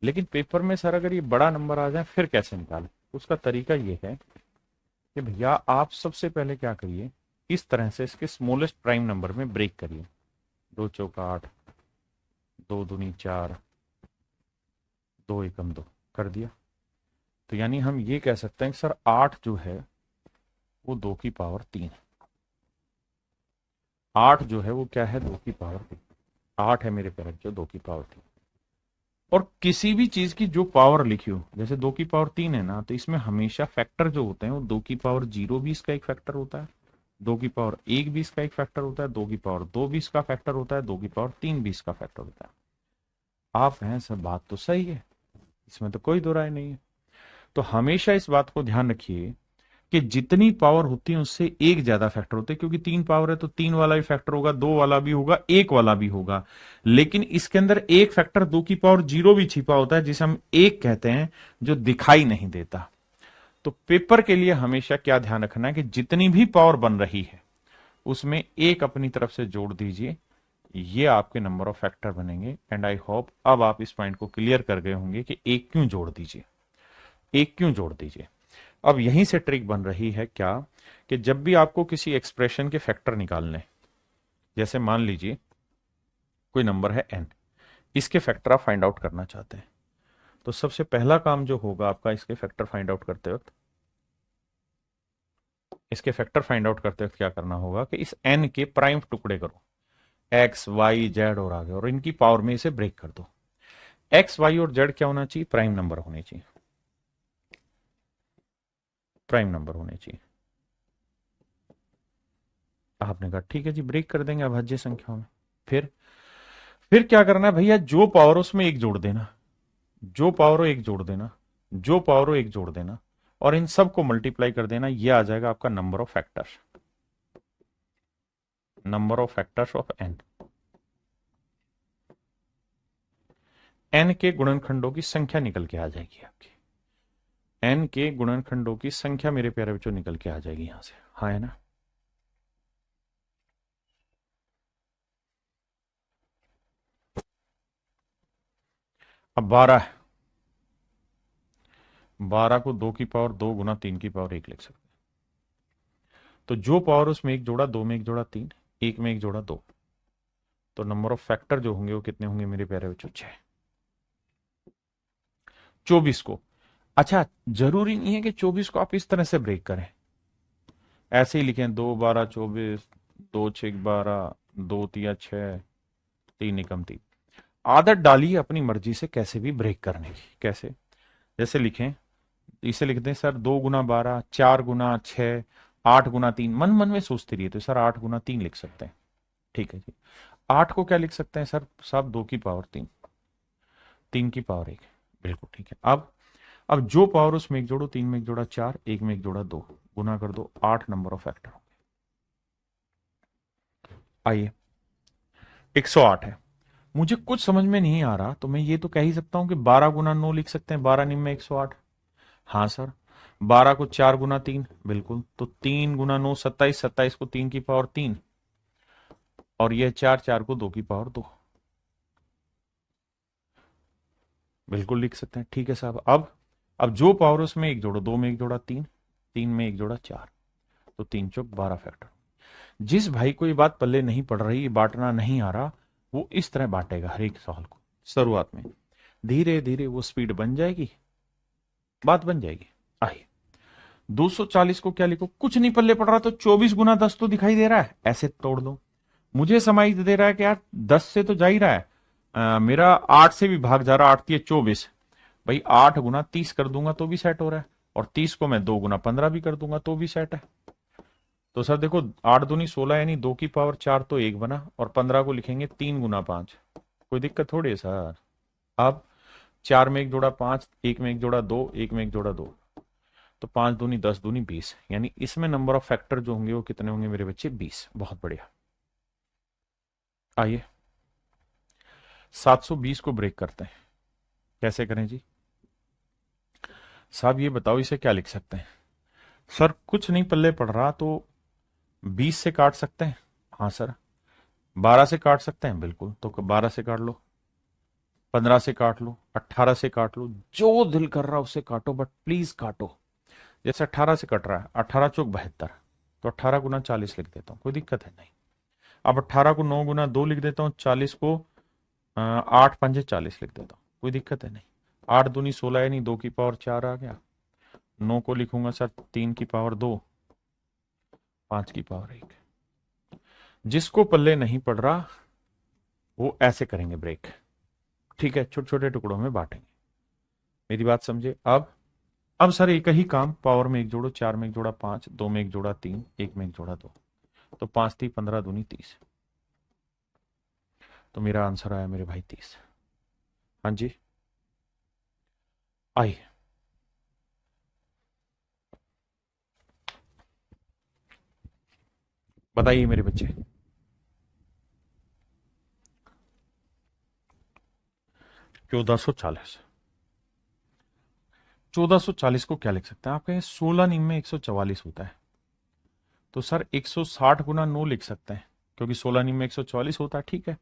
लेकिन पेपर में सर अगर ये बड़ा नंबर आ जाए फिर कैसे निकालें? उसका तरीका ये है कि भैया आप सबसे पहले क्या करिए, इस तरह से इसके स्मॉलेस्ट प्राइम नंबर में ब्रेक करिए। 2 चौका 8, 2 दूनी 4, 2 एकम 2 कर दिया। तो यानी हम ये कह सकते हैं कि सर 8 जो है वो 2 की पावर 3 है। 8 जो है वो क्या है, 2 की पावर 3। 8 है मेरे पेरेंट जो 2 की पावर 3। और किसी भी चीज की जो पावर लिखी हो, जैसे 2 की पावर 3 है ना, तो इसमें हमेशा फैक्टर जो होते हैं वो 2 की पावर 0 भी इसका एक फैक्टर होता है, 2 की पावर 1 भी इसका एक फैक्टर होता है, 2 की पावर 2 भी इसका फैक्टर होता है, 2 की पावर 3 भी इसका फैक्टर होता है। आप कहें सर बात तो सही है, इसमें तो कोई दो राय नहीं है। तो हमेशा इस बात को ध्यान रखिए कि जितनी पावर होती है उससे एक ज्यादा फैक्टर होते हैं, क्योंकि 3 पावर है तो 3 वाला भी फैक्टर होगा, 2 वाला भी होगा, 1 वाला भी होगा। लेकिन इसके अंदर एक फैक्टर 2 की पावर 0 भी छिपा होता है, जिसे हम 1 कहते हैं, जो दिखाई नहीं देता। तो पेपर के लिए हमेशा क्या ध्यान रखना है कि जितनी भी पावर बन रही है उसमें एक अपनी तरफ से जोड़ दीजिए, ये आपके नंबर ऑफ फैक्टर बनेंगे। एंड आई होप अब आप इस पॉइंट को क्लियर कर गए होंगे कि एक क्यों जोड़ दीजिए, एक क्यों जोड़ दीजिए। अब यहीं से ट्रिक बन रही है क्या, कि जब भी आपको किसी एक्सप्रेशन के फैक्टर निकालने, जैसे मान लीजिए कोई नंबर है n, इसके फैक्टर आप फाइंड आउट करना चाहते हैं, तो सबसे पहला काम जो होगा आपका इसके फैक्टर फाइंड आउट करते वक्त, इसके फैक्टर फाइंड आउट करते वक्त क्या करना होगा कि इस n के प्राइम टुकड़े करो, x y z और आगे, और इनकी पावर में इसे ब्रेक कर दो। x y और z क्या होना चाहिए, प्राइम नंबर होने चाहिए, प्राइम नंबर होने चाहिए। आपने कहा ठीक है जी, ब्रेक कर देंगे अभाज्य संख्याओं में। फिर क्या करना है भैया, जो पावर उसमें एक जोड़ देना, जो पावर हो एक जोड़ देना, जो पावर हो एक जोड़ देना, और इन सब को मल्टीप्लाई कर देना, ये आ जाएगा आपका number of factors, number of factors of n. N के गुणनखंडों की संख्या निकल के आ जाएगी आपकी, एन के गुणनखंडों की संख्या मेरे प्यारे बच्चों निकल के आ जाएगी यहां से, हाँ है ना। अब 12 है, 12 को 2 की पावर 2 गुना 3 की पावर 1 लिख सकते हैं। तो जो पावर उसमें एक जोड़ा, 2 में एक जोड़ा 3, 1 में एक जोड़ा 2, तो नंबर ऑफ फैक्टर जो होंगे वो कितने होंगे मेरे प्यारे बच्चों, 6। 24 को, अच्छा जरूरी नहीं है कि 24 को आप इस तरह से ब्रेक करें, ऐसे ही लिखें 2 12 24, 2 6 12, 2 3 6, 3 एकम 3। आदत डालिए अपनी मर्जी से कैसे भी ब्रेक करने की। कैसे, जैसे लिखें, इसे लिखते हैं सर 2 गुना 12, 4 गुना 6, 8 गुना 3, मन मन में सोचते रहिए, तो सर 8 गुना 3 लिख सकते हैं, ठीक है जी। 8 को क्या लिख सकते हैं सर साहब, 2 की पावर 3, 3 की पावर 1, बिल्कुल ठीक है। अब जो पावर उसमें एक जोड़ो, 3 में एक जोड़ा 4, 1 में एक जोड़ा 2, गुना कर दो, 8 नंबर ऑफ फैक्टर। आइए 108 है, मुझे कुछ समझ में नहीं आ रहा तो मैं ये तो कह ही सकता हूं कि 12 गुना 9 लिख सकते हैं, 12 निम्न में 108। हाँ सर, 12 को 4 गुना 3, बिल्कुल, तो 3 गुना 9 27, 27 को 3 की पावर 3, और यह 4, 4 को 2 की पावर 2, बिल्कुल लिख सकते हैं, ठीक है साहब। अब जो पावर उसमें एक जोड़ो, 2 में एक जोड़ा 3, 3 में एक जोड़ा 4, तो 3 चौक 12 फैक्टर। जिस भाई को ये बात पल्ले नहीं पड़ रही, ये बांटना नहीं आ रहा, वो इस तरह बांटेगा हर एक सवाल को शुरुआत में, धीरे धीरे वो स्पीड बन जाएगी, बात बन जाएगी। आइए 240 को क्या लिखो, कुछ नहीं पल्ले पड़ रहा तो 24 गुना 10 तो दिखाई दे रहा है, ऐसे तोड़ दो। मुझे समझ दे रहा है कि यार 10 से तो जा ही रहा है, मेरा 8 से भी भाग जा रहा, 8 3 24, भाई 8 गुना 30 कर दूंगा तो भी सेट हो रहा है, और 30 को मैं 2 गुना 15 भी कर दूंगा तो भी सेट है। तो सर देखो 8 दूनी 16, यानी 2 की पावर 4 तो 1 बना, और 15 को लिखेंगे 3 गुना 5, कोई दिक्कत थोड़ी है सर। अब 4 में एक जोड़ा 5, 1 में एक जोड़ा 2, 1 में एक जोड़ा 2, तो 5 दूनी 10, दूनी 20, यानी इसमें नंबर ऑफ फैक्टर जो होंगे वो कितने होंगे मेरे बच्चे, 20। बहुत बढ़िया। आइए 720 को ब्रेक करते हैं, कैसे करें जी साहब, ये बताओ इसे क्या लिख सकते हैं। सर कुछ नहीं पल्ले पड़ रहा, तो 20 से काट सकते हैं, हाँ सर। 12 से काट सकते हैं, बिल्कुल, तो 12 से काट लो, 15 से काट लो, 18 से काट लो, जो दिल कर रहा उससे काटो, बट प्लीज काटो। जैसे 18 से कट रहा है, 18 चौक 72, तो 18 गुना 40 लिख देता हूं, कोई दिक्कत है नहीं। अब 18 को 9 गुना 2 लिख देता हूं, 40 को 8 पंजे 40 लिख देता हूं, कोई दिक्कत है नहीं। 8 दूनी 16, यानी 2 की पावर 4 आ गया। 9 को लिखूंगा सर 3 की पावर 2, 5 की पावर 1। जिसको पल्ले नहीं पड़ रहा वो ऐसे करेंगे ब्रेक, ठीक है, छोटे छोटे टुकड़ों में बांटेंगे, मेरी बात समझे। अब सर एक ही काम, पावर में एक जोड़ो, 4 में एक जोड़ा 5, 2 में एक जोड़ा 3, 1 में एक जोड़ा 2, तो 5 3 15 दूनी 30, तो मेरा आंसर आया मेरे भाई 30। हाँ जी, आइए बताइए मेरे बच्चे, 1440, 1440 को क्या लिख सकते हैं? आप कहें 16 नीम में 144 होता है, तो सर 160 गुना 9 लिख सकते हैं, क्योंकि 16 नीम में 144 होता है। ठीक है,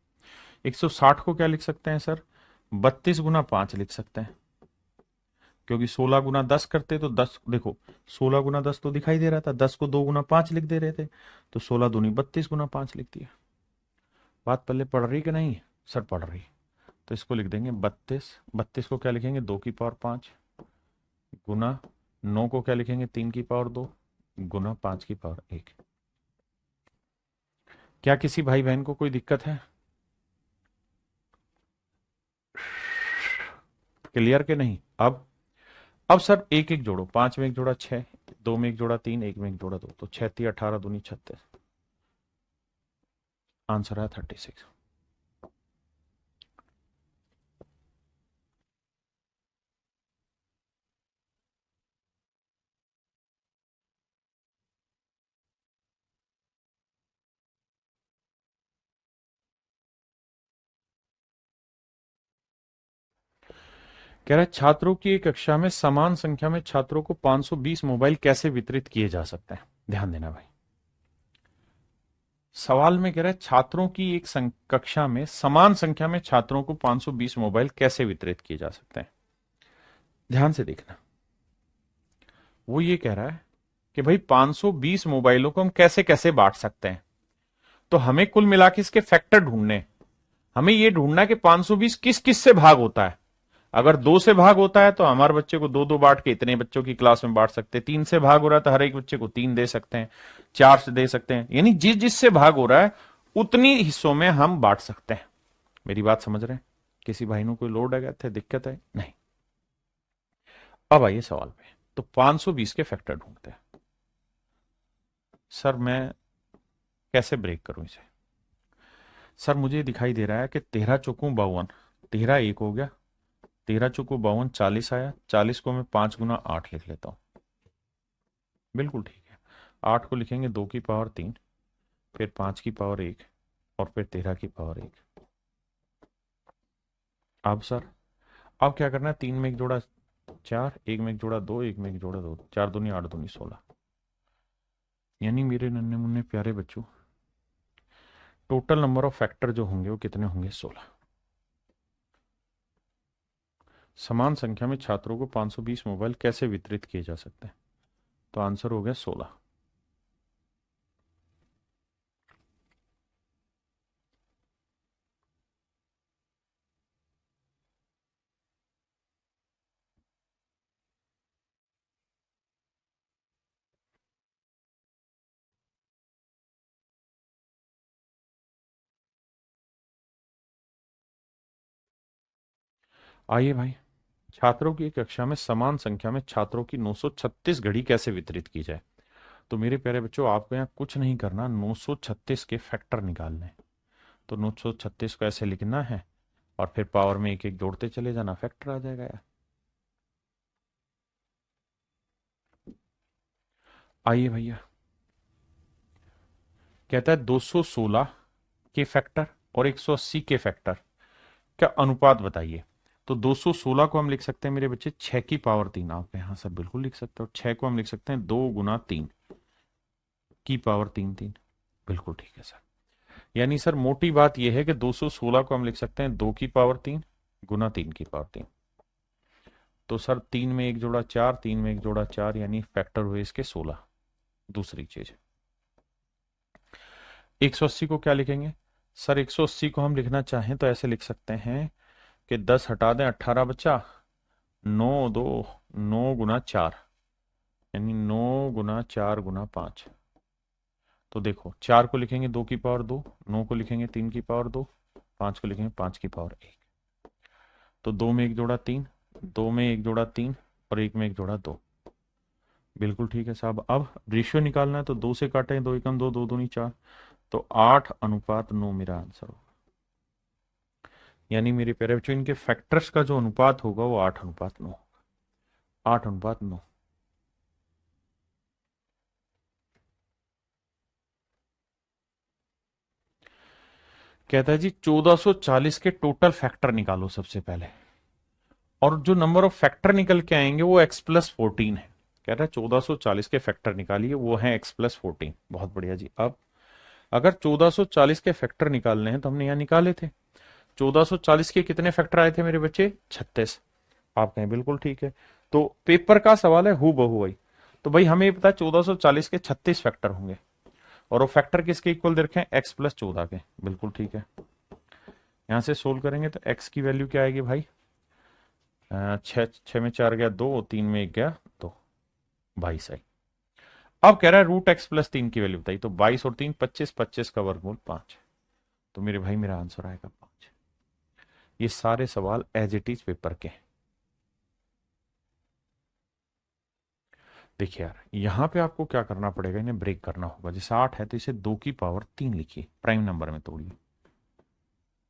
160 को क्या लिख सकते हैं सर? 32 गुना 5 लिख सकते हैं, क्योंकि 16 गुना 10 करते तो 10, देखो 16 गुना 10 तो दिखाई दे रहा था, 10 को 2 गुना 5 लिख दे रहे थे, तो 16 दूनी 32 गुना 5 लिख दिया। बात पहले पढ़ रही कि नहीं? सर पढ़ रही। तो इसको लिख देंगे 32, 32 को क्या लिखेंगे? 2 की पावर 5 गुना 9 को क्या लिखेंगे? 3 की पावर 2 गुना 5 की पावर 1। क्या किसी भाई बहन को कोई दिक्कत है? क्लियर के नहीं? अब सर एक एक जोड़ो, 5 में एक जोड़ा 6, 2 में एक जोड़ा 3, 1 में एक जोड़ा 2, तो 6 3 18 दूनी 36, आंसर है 36। कह रहा है छात्रों की एक कक्षा में समान संख्या में छात्रों को 520 मोबाइल कैसे वितरित किए जा सकते हैं? ध्यान देना भाई, सवाल में कह रहा है छात्रों की एक कक्षा में समान संख्या में छात्रों को 520 मोबाइल कैसे वितरित किए जा सकते हैं। ध्यान से देखना, वो ये कह रहा है कि भाई 520 मोबाइलों को हम कैसे कैसे बांट सकते हैं, तो हमें कुल मिला के इसके फैक्टर ढूंढने। हमें ये ढूंढना है कि 520 किस किस से भाग होता है। अगर 2 से भाग होता है तो हमारे बच्चे को दो दो बांट के इतने बच्चों की क्लास में बांट सकते हैं। 3 से भाग हो रहा है तो हर एक बच्चे को 3 दे सकते हैं, 4 से दे सकते हैं, यानी जिस जिससे भाग हो रहा है उतनी हिस्सों में हम बांट सकते हैं। मेरी बात समझ रहे हैं? किसी भाई को कोई लोड है, दिक्कत है? नहीं। अब आइए सवाल पे, तो 520 के फैक्टर ढूंढते हैं। सर मैं कैसे ब्रेक करूं इसे? सर मुझे दिखाई दे रहा है कि 13 चौकू 52, 13 एक हो गया, 13 चौकू 52, 40 आया, 40 को मैं 5 गुना 8 लिख लेता हूं। बिल्कुल ठीक है, 8 को लिखेंगे 2 की पावर 3, फिर 5 की पावर 1, और फिर 13 की पावर 1। अब सर अब क्या करना है? 3 में एक जोड़ा 4, 1 में एक जोड़ा 2, 1 में एक जोड़ा 2, 4 दूनी 8 दूनी 16, यानी मेरे नन्हे मुन्ने प्यारे बच्चों टोटल नंबर ऑफ फैक्टर जो होंगे वो कितने होंगे? 16। समान संख्या में छात्रों को 520 मोबाइल कैसे वितरित किए जा सकते हैं? तो आंसर हो गया 16। आइए भाई, छात्रों की एक कक्षा में समान संख्या में छात्रों की 936 घड़ी कैसे वितरित की जाए? तो मेरे प्यारे बच्चों आपको यहाँ कुछ नहीं करना, 936 के फैक्टर निकालने। तो 936 को ऐसे लिखना है और फिर पावर में एक एक जोड़ते चले जाना, फैक्टर आ जाएगा यार। आइए भैया, कहता है 216 के फैक्टर और 180 के फैक्टर का अनुपात बताइए। तो 216 को हम लिख सकते हैं मेरे बच्चे 6 की पावर 3, आप यहां सर बिल्कुल लिख सकते हो। 6 को हम लिख सकते हैं 2 गुना 3 की पावर 3 3, बिल्कुल ठीक है सर। यानी सर मोटी बात यह है कि 216 को हम लिख सकते हैं 2 की पावर 3 गुना 3 की पावर 3। तो सर 3 में एक जोड़ा 4, 3 में एक जोड़ा 4, यानी फैक्टर हुए इसके 16। दूसरी चीज 180 को क्या लिखेंगे? सर 180 को हम लिखना चाहें तो ऐसे लिख सकते हैं कि 10 हटा दें 18 बचा, 9 2 9 गुना 4, यानी 9 गुना 4 गुना 5। तो देखो 4 को लिखेंगे 2 की पावर 2, 9 को लिखेंगे 3 की पावर 2, 5 को लिखेंगे 5 की पावर 1। तो 2 में एक जोड़ा 3, 2 में एक जोड़ा 3, और 1 में एक जोड़ा 2। बिल्कुल ठीक है साहब। अब रेशियो निकालना है तो 2 से काटें, 2 एकम 2, 2 दूनी 4, तो 8:9 मेरा आंसर होगा। यानी मेरे प्यारे बच्चों इनके फैक्टर्स का जो अनुपात होगा वो 8:9 होगा, 8:9। कहता है जी 1440 के टोटल फैक्टर निकालो सबसे पहले, और जो नंबर ऑफ फैक्टर निकल के आएंगे वो x+14 है। कह रहा है 1440 के फैक्टर निकालिए, वो है x+14। बहुत बढ़िया जी। अब अगर 1440 के फैक्टर निकालने हैं तो हमने यहाँ निकाले थे। 1440 के कितने फैक्टर आए थे मेरे बच्चे? 36। आप कहें बिल्कुल ठीक है। तो पेपर का सवाल है हु बहू भाई। तो भाई हमें ये पता है 1440 के 36 फैक्टर होंगे, और वो फैक्टर किसके इक्वल दे रखे हैं? x+14 के। बिल्कुल ठीक है। यहां से सोल्व करेंगे तो x की वैल्यू क्या आएगी भाई? छह में 4 गया 2, 3 में 1 गया 2, 22 आई। अब कह रहा है √x+3 की वैल्यू बताइए। तो 22 और 3 25, 25 का वर्गमूल 5। तो मेरे भाई मेरा आंसर आएगा 5। ये सारे सवाल एज इट इज पेपर के हैं। देखिए यार, यहां पे आपको क्या करना पड़ेगा, इन्हें ब्रेक करना होगा। जैसे 8 है तो इसे 2 की पावर 3 लिखिए, प्राइम नंबर में तोड़िए।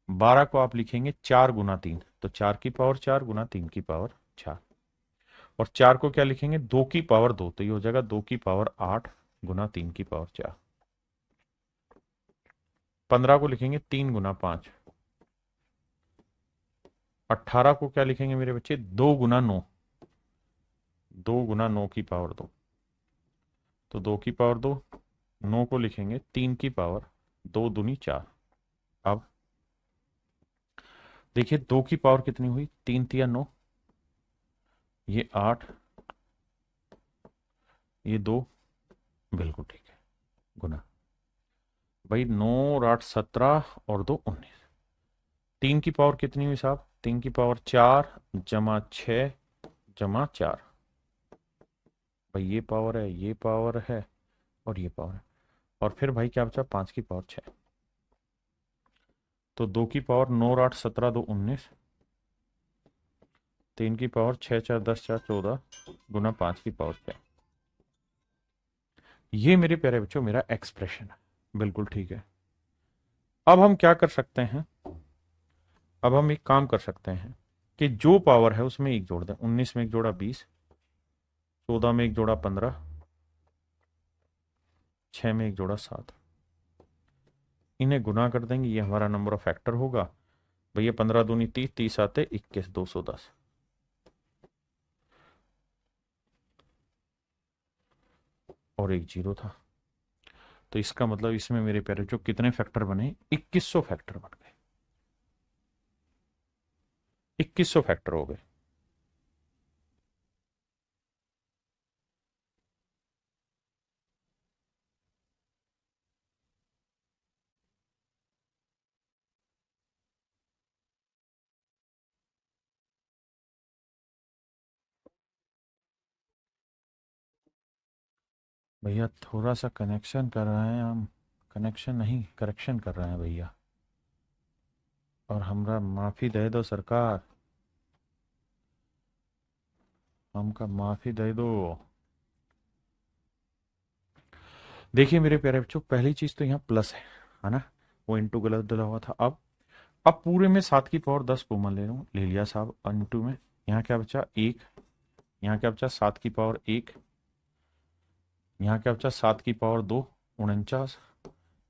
12 को आप लिखेंगे 4 × 3, तो 4 की पावर 4 गुना 3 की पावर 4। और 4 को क्या लिखेंगे? 2 की पावर 2, तो ये हो जाएगा 2 की पावर 8 गुना 3 की पावर 4। 15 को लिखेंगे 3 × 5। 18 को क्या लिखेंगे मेरे बच्चे? 2 × 9, 2 × 9 की पावर 2, तो 2 की पावर 2। 9 को लिखेंगे 3 की पावर 2 दूनी 4। अब देखिए 2 की पावर कितनी हुई? 3 × 3 = 9, ये 8, ये 2, बिल्कुल ठीक है, गुना। भाई 9 और 8 17 और 2 19। 3 की पावर कितनी हुई साहब? 3 की पावर 4 जमा 6 जमा 4। भाई ये पावर है, ये पावर है, और ये पावर है। और फिर भाई क्या बचा? 5 की पावर 6। तो 2 की पावर 9 और 8 17 2 19, 3 की पावर 6 4 10 4 14 गुना 5 की पावर 6। ये मेरे प्यारे बच्चों मेरा एक्सप्रेशन है। बिल्कुल ठीक है। अब हम क्या कर सकते हैं? अब हम एक काम कर सकते हैं कि जो पावर है उसमें एक जोड़ दें। 19 में एक जोड़ा 20, 14 में एक जोड़ा 15, 6 में एक जोड़ा 7। इन्हें गुना कर देंगे, ये हमारा नंबर ऑफ फैक्टर होगा। भैया 15 दूनी 30, 30 आते 21, 210। और एक जीरो था। तो इसका मतलब इसमें मेरे प्यारे जो कितने फैक्टर बने? 2100 फैक्टर बन गए। 2100 फैक्टर हो गए। भैया थोड़ा सा कनेक्शन कर रहे हैं हम। कनेक्शन नहीं, करेक्शन कर रहे हैं भैया। और हमरा माफी दे दो सरकार, हमका माफी दे दो। देखिए मेरे प्यारे बच्चों, पहली चीज तो यहाँ प्लस है ना? वो इंटू गलत डला हुआ था। अब पूरे में 7 की पावर 10 कॉमन ले रहा हूँ, ले लिया साहब इंटू में। यहाँ क्या बचा? 1। यहाँ क्या बचा? 7 की पावर 1। यहाँ क्या बचा? 7 की पावर 2 49।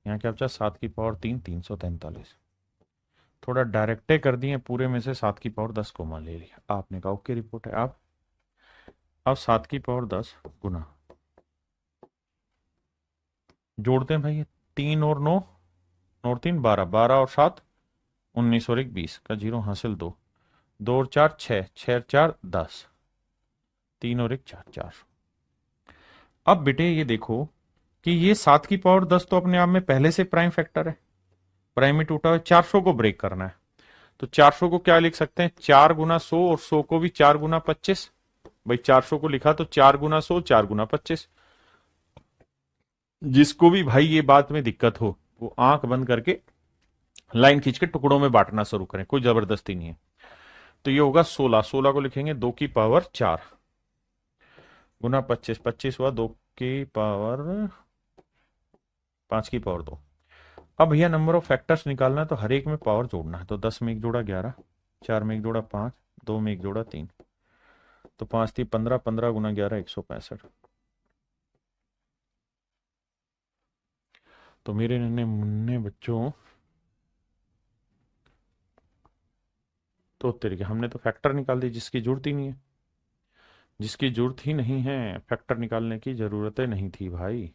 यहाँ क्या बचा? 7 की पावर 3 343। थोड़ा डायरेक्टे कर दिए, पूरे में से 7 की पावर 10 कॉमन ले लिया। आपने कहा ओके रिपोर्ट है। अब 7 की पावर 10 गुना, जोड़ते हैं भाई 3 और 9, 9 और 3 12, 12 और 7 19 और 1 20 का जीरो हासिल 2, 2 और 4 6, 6 और 4 10, 3 और 1 4 4। अब बेटे ये देखो कि ये 7 की पावर 10 तो अपने आप में पहले से प्राइम फैक्टर है, प्राइम में टूटा हुआ। 400 को ब्रेक करना है, तो 400 को क्या लिख सकते हैं? 4 × 100, और 100 को भी 4 × 25। भाई 400 को लिखा तो 4 × 100 4 × 25। जिसको भी भाई ये बात में दिक्कत हो वो आंख बंद करके लाइन खींच के टुकड़ों में बांटना शुरू करें, कोई जबरदस्ती नहीं है। तो ये होगा 16, 16 को लिखेंगे 2 की पावर 4 गुना 25, 25 हुआ 2 की पावर 5 की पावर 2। अब भैया नंबर ऑफ फैक्टर्स निकालना है तो हर एक में पावर जोड़ना है। तो 10 में एक जोड़ा 11, 4 में एक जोड़ा 5, 2 में एक जोड़ा 3, तो 5 थी 15, 15 गुना 11 165। तो मेरे नन्हे मुन्ने बच्चों, तो तरीके हमने तो फैक्टर निकाल दी जिसकी जरूरत ही नहीं है, जिसकी जरूरत ही नहीं है, फैक्टर निकालने की जरूरत ही नहीं थी भाई।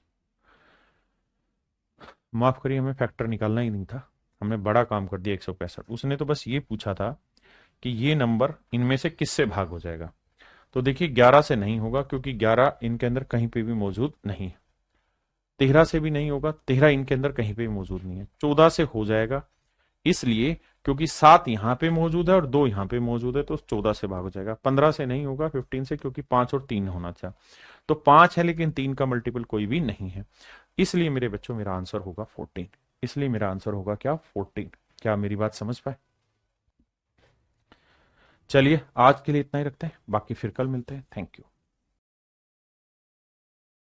माफ करिए, हमें फैक्टर निकालना ही नहीं था, हमने बड़ा काम कर दिया 165। उसने तो बस ये पूछा था कि ये नंबर इनमें से किससे भाग हो जाएगा। तो देखिए 11 से नहीं होगा क्योंकि 11 इनके अंदर कहीं पे भी मौजूद नहीं है, 13 से भी नहीं होगा, 13 इनके अंदर कहीं पे भी मौजूद नहीं है, 14 से हो जाएगा इसलिए क्योंकि 7 यहां पे मौजूद है और 2 यहां पे मौजूद है, तो 14 से भाग हो जाएगा। 15 से नहीं होगा, 15 से, क्योंकि 5 और 3 होना चाहिए। तो 5 है लेकिन 3 का मल्टीपल कोई भी नहीं है, इसलिए मेरे बच्चों मेरा आंसर होगा 14। इसलिए मेरा आंसर होगा क्या, 14। क्या मेरी बात समझ पाए? चलिए आज के लिए इतना ही रखते हैं, बाकी फिर कल मिलते हैं। Thank you.